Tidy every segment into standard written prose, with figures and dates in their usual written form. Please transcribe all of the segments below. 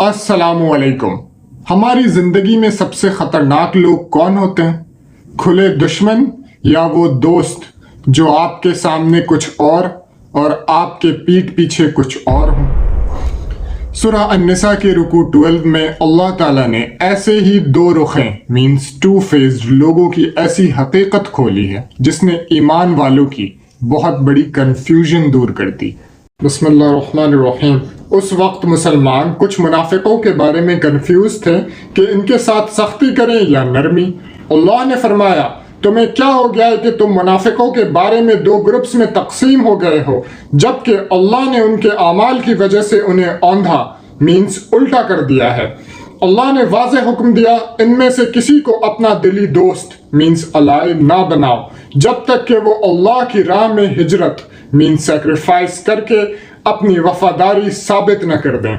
अस्सलामुअलैकुम। हमारी ज़िंदगी में सबसे ख़तरनाक लोग कौन होते हैं? खुले दुश्मन या वो दोस्त जो आपके सामने कुछ और आपके पीठ पीछे कुछ और हों? सूरह अन्निसा के रुकू 12 में अल्लाह ताला ने ऐसे ही दो रुखें मीन्स टू फेस्ड लोगों की ऐसी हकीकत खोली है जिसने ईमान वालों की बहुत बड़ी कन्फ्यूजन दूर कर दी। बिस्मिल्लाहिर्रहमानिर्रहीम। उस वक्त मुसलमान कुछ मुनाफिकों के बारे में कंफ्यूज थे कि इनके साथ सख्ती करें या नरमी। अल्लाह ने फरमाया, तुम्हें क्या हो गया है कि तुम मुनाफिकों के बारे में दो ग्रुप्स में तकसीम हो गए हो, जबकि अल्लाह ने उनके आमाल की वजह से उन्हें औंधा मीन्स उल्टा कर दिया है। अल्लाह ने वाज़ेह हुक्म दिया, इनमें से किसी को अपना दिली दोस्त मीन्स अलाई ना बनाओ जब तक कि वो अल्लाह की राह में हिजरत मीन्स सेक्रीफाइस करके अपनी वफादारी साबित न कर दें।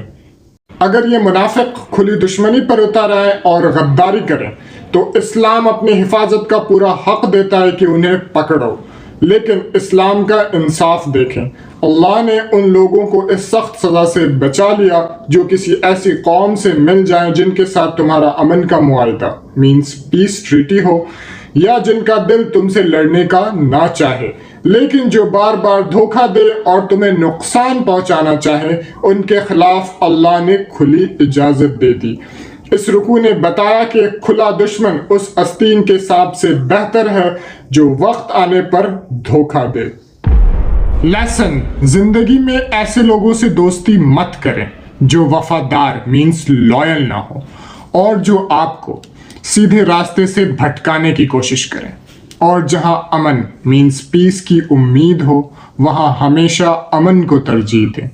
अगर ये मुनाफिक खुली दुश्मनी पर उतर आए और गद्दारी करें तो इस्लाम अपनी हिफाजत का पूरा हक देता है कि उन्हें पकड़ो, लेकिन इस्लाम का इंसाफ देखें। अल्लाह ने उन लोगों को इस सख्त सज़ा से बचा लिया जो किसी ऐसी कौम से मिल जाएं जिनके साथ तुम्हारा अमन का मुआहदा मीन्स पीस ट्रीटी हो, या जिनका दिल तुमसे लड़ने का ना चाहे लेकिन जो बार बार धोखा दे और तुम्हें नुकसान पहुंचाना चाहे, उनके खिलाफ अल्लाह ने खुली इजाज़त दे दी। इस रुकू ने बताया कि खुला दुश्मन उस आस्तीन के सांप से बेहतर है जो वक्त आने पर धोखा दे। लेसन, जिंदगी में ऐसे लोगों से दोस्ती मत करें जो वफादार मीन्स लॉयल ना हो और जो आपको सीधे रास्ते से भटकाने की कोशिश करें, और जहां अमन मीन्स पीस की उम्मीद हो वहां हमेशा अमन को तरजीह दें।